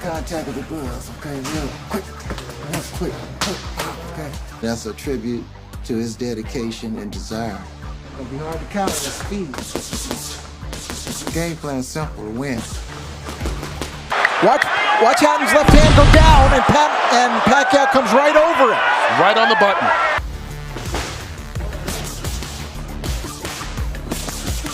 contact with the gloves, okay? Real quick, okay? That's a tribute to his dedication and desire. It's gonna be hard to count his speed. The game plan is simple to win. Watch Hatton's left hand go down, and Pacquiao comes right over it. Right on the button.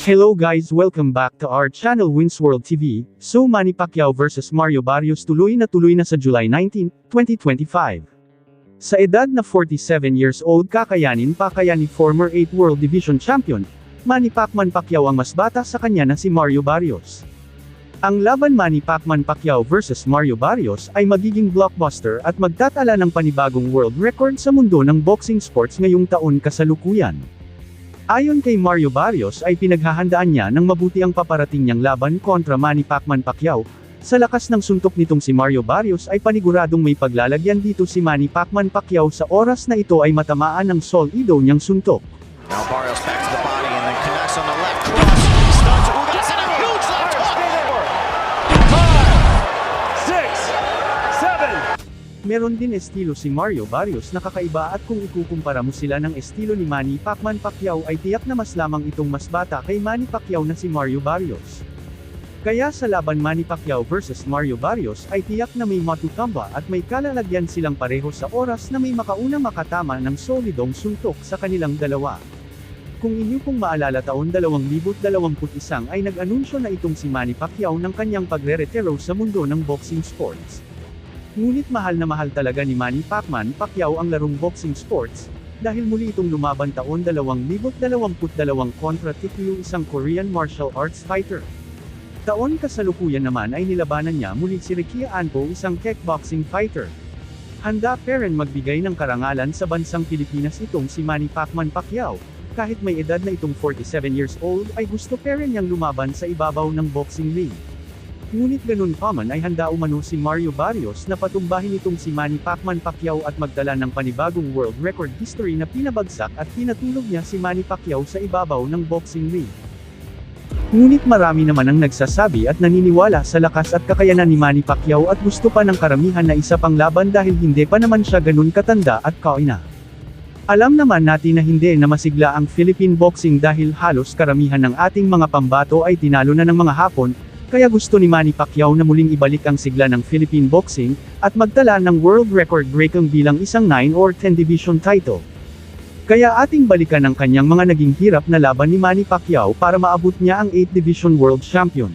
Hello guys, welcome back to our channel Wins World TV. So Manny Pacquiao versus Mario Barrios tuloy na sa July 19, 2025. Sa edad na 47 years old kakayanin pa kaya ni former 8 World Division Champion, Manny Pacquiao ang mas bata sa kanya na si Mario Barrios. Ang laban Manny Pacquiao versus Mario Barrios ay magiging blockbuster at magtatala ng panibagong world record sa mundo ng boxing sports ngayong taon kasalukuyan. Ayon kay Mario Barrios ay pinaghahandaan niya ng mabuti ang paparating niyang laban kontra Manny Pacquiao. Sa lakas ng suntok nitong si Mario Barrios ay paniguradong may paglalagyan dito si Manny Pacquiao sa oras na ito ay matamaan ng solido niyang suntok. Now Barrios back to the body and then connects on the left cross. Stuns Ugas and a huge left hook! 5, 6, 7. Meron din estilo si Mario Barrios na kakaiba at kung ikukumpara mo sila ng estilo ni Manny Pacquiao ay tiyak na mas lamang itong mas bata kay Manny Pacquiao na si Mario Barrios. Kaya sa laban Manny Pacquiao versus Mario Barrios ay tiyak na may matutamba at may kalalagyan silang pareho sa oras na may makauna makatama ng solidong suntok sa kanilang dalawa. Kung inyo pong maalala taon 2021 ay nag-anunsyo na itong si Manny Pacquiao ng kanyang pagre-retiro sa mundo ng boxing sports. Ngunit mahal na mahal talaga ni Manny Pacquiao ang larong boxing sports, dahil muli itong lumaban taon 2022 kontra Tikyu, isang Korean martial arts fighter. Taon kasalukuyan naman ay nilabanan niya muli si Ricky Anpo, isang kickboxing fighter. Handa pa rin magbigay ng karangalan sa bansang Pilipinas itong si Manny Pacquiao, kahit may edad na itong 47 years old ay gusto pa rin niyang lumaban sa ibabaw ng boxing ring. Ngunit ganun pa man ay handa umano si Mario Barrios na patumbahin itong si Manny Pacquiao at magdala ng panibagong world record history na pinabagsak at pinatulog niya si Manny Pacquiao sa ibabaw ng boxing ring. Ngunit marami naman ang nagsasabi at naniniwala sa lakas at kakayanan ni Manny Pacquiao at gusto pa ng karamihan na isa pang laban dahil hindi pa naman siya ganun katanda at kaina. Alam naman natin na hindi na masigla ang Philippine boxing dahil halos karamihan ng ating mga pambato ay tinalo na ng mga Hapon. Kaya gusto ni Manny Pacquiao na muling ibalik ang sigla ng Philippine boxing, at magtala ng world record breaking bilang isang 9 or 10 division title. Kaya ating balikan ang kanyang mga naging hirap na laban ni Manny Pacquiao para maabot niya ang 8 division world champion.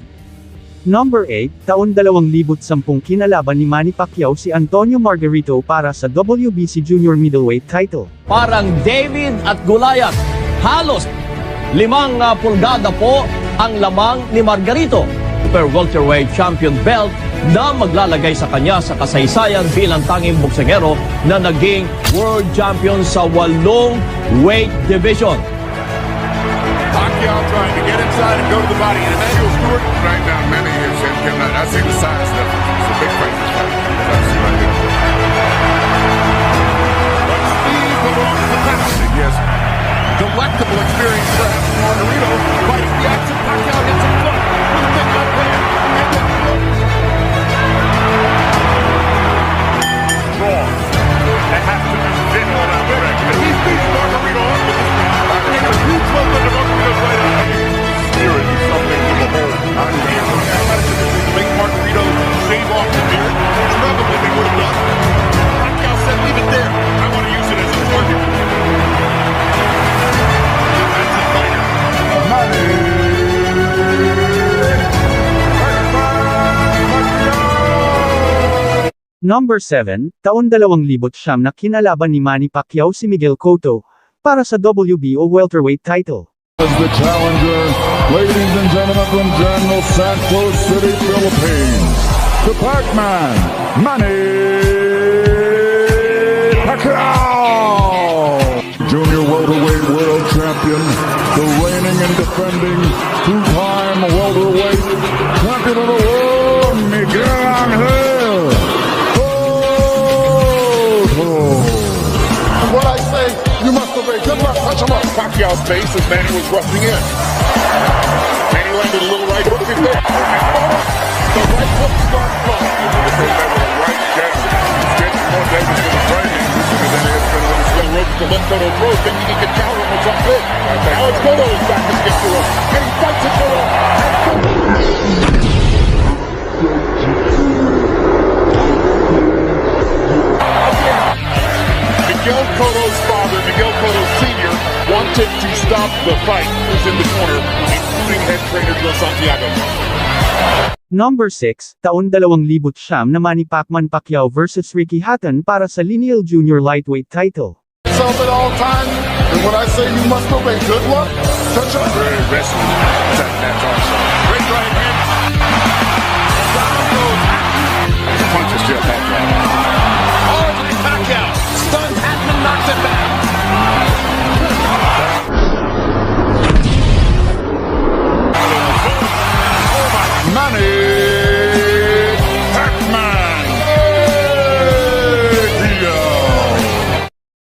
Number 8, taon 2010 kinalaban ni Manny Pacquiao si Antonio Margarito para sa WBC Junior Middleweight title. Parang David at Goliath, halos 5 pulgada po ang lamang ni Margarito. Super welterweight champion belt na maglalagay sa kanya sa kasaysayan bilang tanging boksingero na naging world champion sa 8 weight division. Pacquiao trying to get inside and go to the body. And Emmanuel Stewart right now, many years in cannot. I see the size difference. It's a big fight. That's right here. But speed belongs to Pacquiao. Yes, delectable experience for Margarito fighting the action. Pacquiao hits a foot with a big left hand. And then wrong. They have to fit on that direct. And he's beating Margarito up with this man. It's a huge level of Margarito's right out. Spirit is something to behold. I can't look at athleticism to make Margarito shave off the beard. There's nothing that they would have done. Pacquiao said, leave it there. I want to use it as a target. Defensive fighter. Number 7, taon 2009 na kinalaban ni Manny Pacquiao si Miguel Cotto para sa WBO welterweight title. As the challenger, ladies and gentlemen, from General Santos City, Philippines, the Pac-Man, Manny Pacquiao! Junior welterweight world champion, the reigning and defending two-time welterweight champion of the world, Miguel Angel Cotto! What I say, you must obey. Good luck. Touch him up. Pacquiao's face as Manny was rushing in. Manny landed a little right hook in there. The right hook starts flowing. let Cotto throw, thinking he could counter him with something big. Now it's Cotto who's back to get to him. And he fights it for him. Miguel Cotto's father, Miguel Cotto Sr., wanted to stop the fight. Who's in the corner, including head trainer Joe Santiago. Number 6, taon 2009 na Manny Pacquiao vs Ricky Hatton para sa Lineal Junior Lightweight title. Yourself at all times, and when I say you must obey, good luck. Touch up. Very aggressive. That's awesome. Great right hand. Down goes Hatton. Punch is still Pacquiao. Oh, it's Pacquiao. Stuns Hatton, knocks it back. Manny Pacman.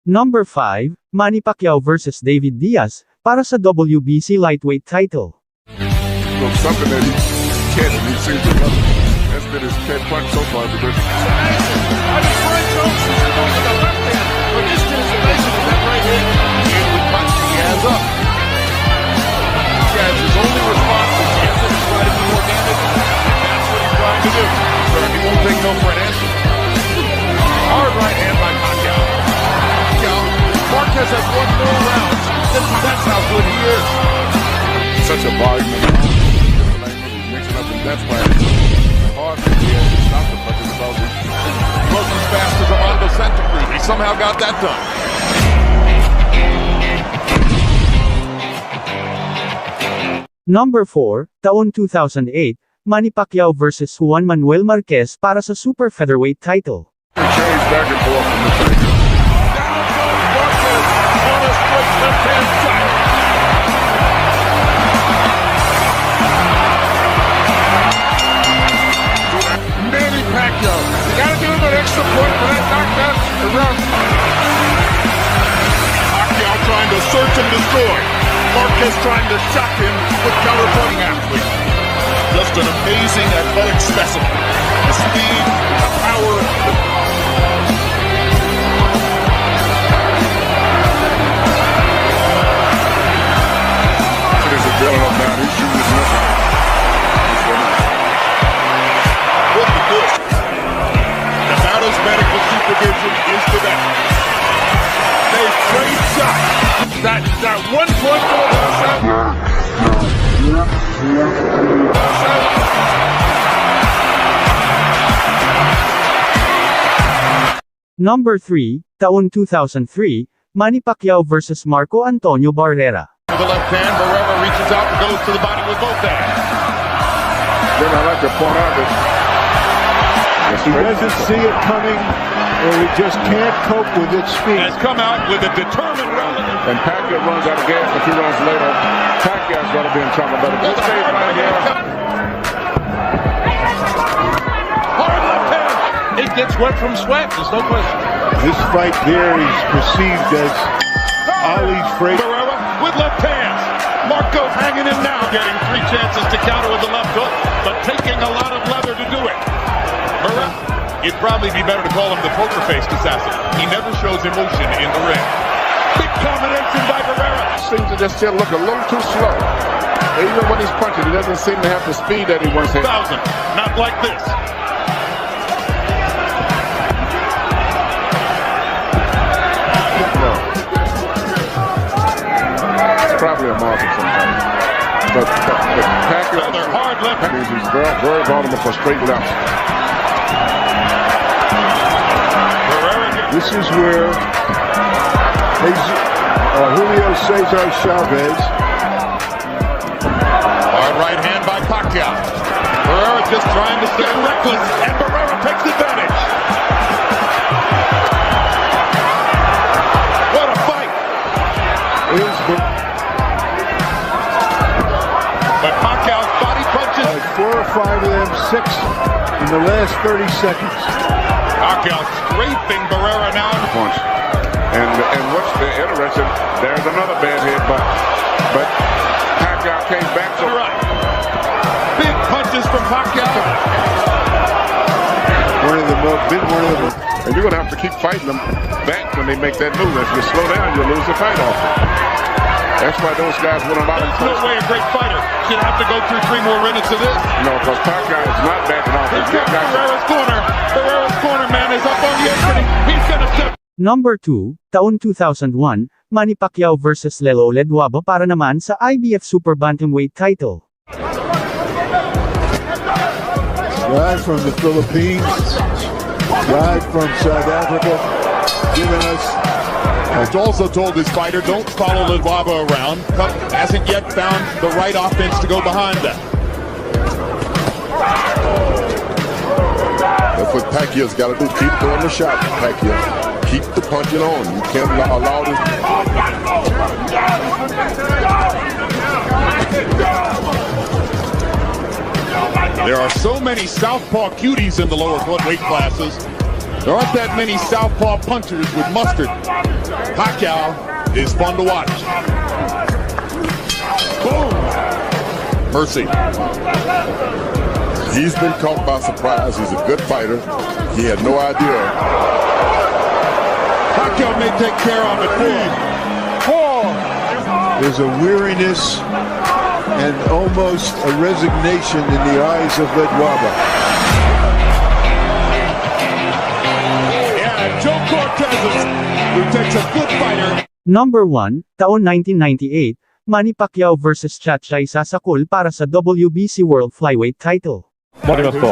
Number 5, Manny Pacquiao vs David Diaz para sa WBC Lightweight title. Well, something that he can't, and he seems to love it. That's been his pet punch so far. I mean, Brian Jones is going with the left hand, but this anticipation of that right hand, and the punch he has up. That's his only response is yes, and he's trying to do more damage. That's what he's trying to do. So he won't take no for an answer. Hard right hand by Pacquiao. Marquez has won more rounds. That's how good he is. Such a volume of he's mixing up, and that's why it's hard for him to stop the punches about it. Close as fast as Armando Santacruz. He somehow got that done. Number 4, taon 2008, Manny Pacquiao vs Juan Manuel Marquez para sa Super Featherweight title. Change back and forth from the finger. Down goes Marquez on a straight left-hand shot. Manny Pacquiao. You gotta give him an extra point for that knockdown. Pacquiao trying to search and destroy. Marquez trying to shock him with counter-punching athlete. Just an amazing athletic specimen. The speed, the power, He's a building up now. He's shooting his nothing. Look at this. Nevada's medical supervision is the best. They trade shots. That 1 point goal shot. Number 3, taon 2003, Manny Pacquiao vs Marco Antonio Barrera. The left hand, Barrera reaches out and goes to the body with both hands. Then I like to point out that he doesn't see it coming, or he just can't cope with its speed. has come out with a determined rally. And Pacquiao runs out of gas a few rounds later. Pacquiao's going to be in trouble. But a good save by him. Hard left hand. It gets wet from sweat. There's no question. This fight there is perceived as Ali's freight. Barrera with left hands. Marco's hanging in now, getting 3 chances to counter with the left hook, but taking a lot of leather to do it. Barrera, it'd probably be better to call him the poker-faced assassin. He never shows emotion in the ring. Big combination by Barrera. Seems to just still look a little too slow. Even when he's punching, he doesn't seem to have the speed that he once had. Not like this. No. It's probably a market sometimes. But Pacquiao, they're hard left. He's very vulnerable for straight left. This is where Julio Cesar Chavez. Hard right hand by Pacquiao. Barrera just trying to stay reckless, and Barrera takes advantage. What a fight! But Pacquiao's body punches. 4 or 5 of them, 6 in the last 30 seconds. Pacquiao scraping Barrera now. Punch. And what's the interesting, there's another bad hit, but Pacquiao came back to right. Big punches from Pacquiao. One of been one of them. And you're going to have to keep fighting them back when they make that move. If you slow down, you'll lose the fight off. That's why those guys won't allow them to No way a great fighter should have to go through 3 more minutes of this. No, because Pacquiao is not backing off. He's got Ferreira's corner. Ferreira's corner, man, is up on the apron. He's going to step. Number 2, taon 2001, Manny Pacquiao vs. Lelo Ledwaba para naman sa IBF Super Bantamweight title. Guy from the Philippines, guy from South Africa, giving us. He's also told his fighter, don't follow Ledwaba around. Cup hasn't yet found the right offense to go behind that. That's what Pacquiao's got to do. Keep throwing the shot, Pacquiao. Keep the punching on. You can't allow this. There are so many southpaw cuties in the lower weight classes. There aren't that many southpaw punchers with mustard. Pacquiao is fun to watch. Boom! Mercy. He's been caught by surprise. He's a good fighter. He had no idea. Pacquiao may take care of it. There's a weariness and almost a resignation in the eyes of Ledwaba. Yeah, Joe Cortez, who takes a good fighter. Number 1, taon 1998, Manny Pacquiao vs. Chatchay Sasakul para sa WBC World Flyweight title. 回りますと、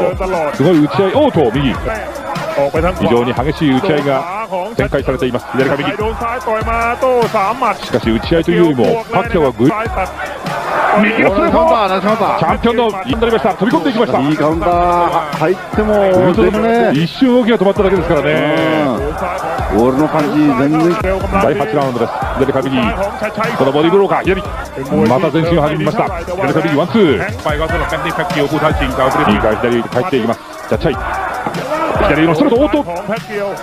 すごい打ち合い、おーと右、非常に激しい打ち合いが展開されています。左か右。しかし打ち合いというよりも、パッキャオはグイ右のストレート、チャンピオンのインになりました。飛び込んでいきました。いいカウンター入っても、一瞬動きが止まっただけですからね。ボールの感じ全然。第8ラウンドです。左か右。このボディブローカー左。また前進を始めました。左か右ワンツー。いいから左帰っていきます。チャッチャイ。左のストレート、おっと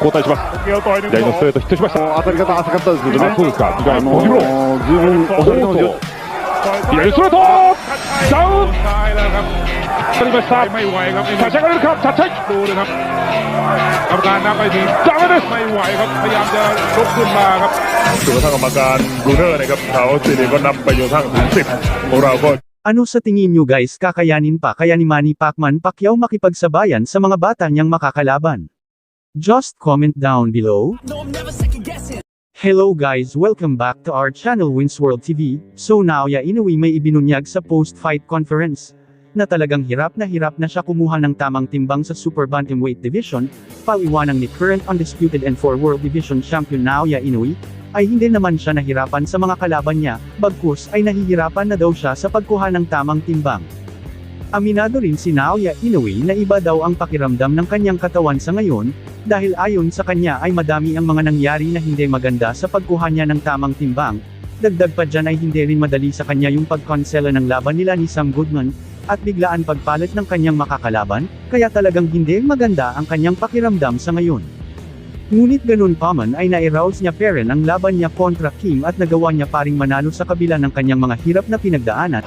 交代します。左のストレートヒットしました。当たり方浅かったですけどね。そうですか。ボディブロー。十分押されてますよ。左ストレートダウン取りました。立ち上がれるか、チャッチャイดูนะครับกรรมการนับไปถึงダメですไม่ไหวครับพยายามจะลุกขึ้นมาครับ ส่วนทางกรรมการบรูเนอร์นะครับเขาสิริก็นับไปจนทั้งถึง10ของเราก็ Ano sa tingin nyo guys, kakayanin pa kaya ni Manny Pacquiao makipagsabayan sa mga bata niyang makakalaban? Just comment down below. Hello guys, welcome back to our channel Wins World TV. So Naoya Inoue may ibinunyag sa post-fight conference na talagang hirap na siya kumuha ng tamang timbang sa Super Bantamweight Division, paliwanag ni current undisputed and 4 World Division Champion Naoya Inoue, ay hindi naman siya nahirapan sa mga kalaban niya, bagkus ay nahihirapan na daw siya sa pagkuha ng tamang timbang. Aminado rin si Naoya Inoue na iba daw ang pakiramdam ng kanyang katawan sa ngayon, dahil ayon sa kanya ay madami ang mga nangyari na hindi maganda sa pagkuha niya ng tamang timbang. Dagdag pa dyan ay hindi rin madali sa kanya yung pagkonsela ng laban nila ni Sam Goodman, at biglaan pagpalit ng kanyang makakalaban, kaya talagang hindi maganda ang kanyang pakiramdam sa ngayon. Ngunit ganun pa man ay nai-rouse niya pa rin ang laban niya kontra Kim at nagawa niya pa ring manalo sa kabila ng kanyang mga hirap na pinagdaanan.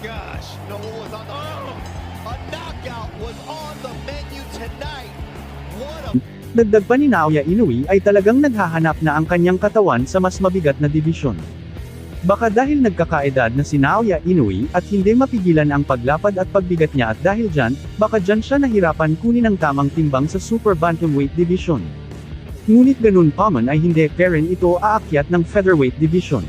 Gosh, no one was on the a knockout was on the menu tonight. What a Dagdag pa ni Naoya Inoue ay talagang naghahanap na ang kanyang katawan sa mas mabigat na dibisyon. Baka dahil nagkakaedad na si Naoya Inoue at hindi mapigilan ang paglapad at pagbigat niya at dahil dyan, baka dyan siya nahirapan kunin ang tamang timbang sa Super Bantamweight Division. Ngunit ganun pa man ay hindi pa rin ito aakyat ng Featherweight Division.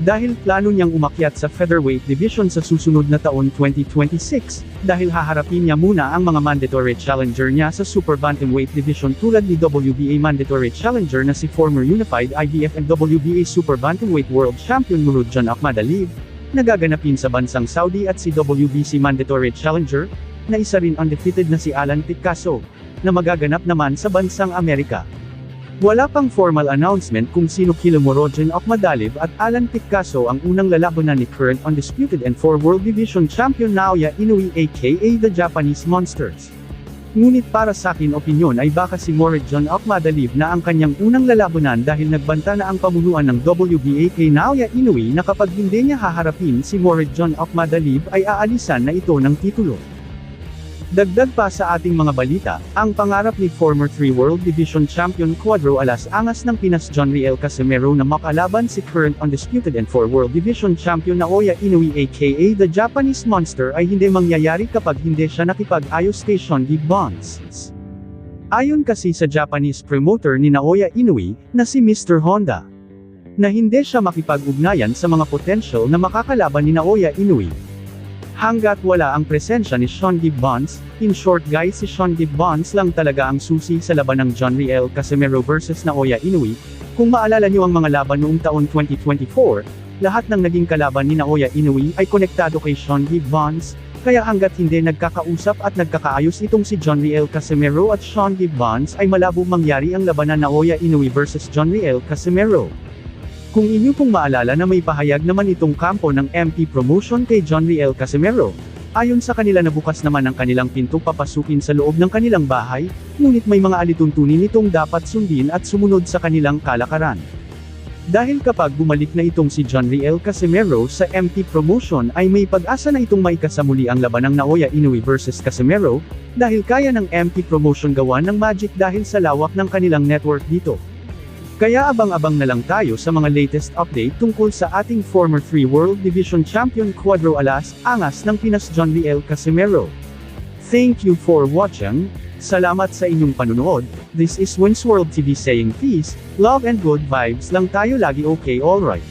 Dahil plano niyang umakyat sa Featherweight Division sa susunod na taon 2026, dahil haharapin niya muna ang mga mandatory challenger niya sa Super Bantamweight Division tulad ni WBA mandatory challenger na si former Unified IBF and WBA Super Bantamweight World Champion Nurudjan Akhmadaliev, na gaganapin sa bansang Saudi at si WBC mandatory challenger, na isa rin undefeated na si Alan Picasso, na magaganap naman sa bansang Amerika. Wala pang formal announcement kung sino Kilomorogen Okmadalib at Alan Picasso ang unang lalabanan ni current undisputed and 4 World Division Champion Naoya Inoue aka the Japanese Monsters. Ngunit para sa akin opinyon ay baka si Morrigan Okmadalib na ang kanyang unang lalabanan dahil nagbanta na ang pamunuan ng WBA kay Naoya Inoue na kapag hindi niya haharapin si Morrigan Okmadalib ay aalisan na ito ng titulo. Dagdag pa sa ating mga balita, ang pangarap ni former 3 World Division Champion Cuadro Alas Angas ng Pinas John Riel Casimero na makalaban si current undisputed and 4 World Division Champion Naoya Inoue aka the Japanese Monster ay hindi mangyayari kapag hindi siya nakipag-ayos kay Sean D. Bonds. Ayon kasi sa Japanese promoter ni Naoya Inoue, na si Mr. Honda, na hindi siya makipag-ugnayan sa mga potential na makakalaban ni Naoya Inoue. Hanggat wala ang presensya ni Sean D. Bonds, in short guys si Sean D. Bonds lang talaga ang susi sa laban ng John Riel Casimero versus Naoya Inoue. Kung maalala niyo ang mga laban noong taon 2024, lahat ng naging kalaban ni Naoya Inoue ay konektado kay Sean D. Bonds, kaya hanggat hindi nagkakausap at nagkakaayos itong si John Riel Casimero at Sean D. Bonds ay malabo mangyari ang labanan Naoya Inoue versus John Riel Casimero. Kung inyo pong maalala na may pahayag naman itong kampo ng MP Promotion kay John Riel Casimero, ayon sa kanila na bukas naman ang kanilang pinto papasukin sa loob ng kanilang bahay, ngunit may mga alituntunin itong dapat sundin at sumunod sa kanilang kalakaran. Dahil kapag bumalik na itong si John Riel Casimero sa MP Promotion ay may pag-asa na itong maikasamuli ang laban ng Naoya Inoue versus Casimero, dahil kaya ng MP Promotion gawan ng magic dahil sa lawak ng kanilang network dito. Kaya abang-abang na lang tayo sa mga latest update tungkol sa ating former 3 World Division Champion Cuadro Alas Angas ng Pinas John Riel Casimero. Thank you for watching. Salamat sa inyong panunood. This is Wins World TV saying peace, love and good vibes lang tayo lagi, okay, alright.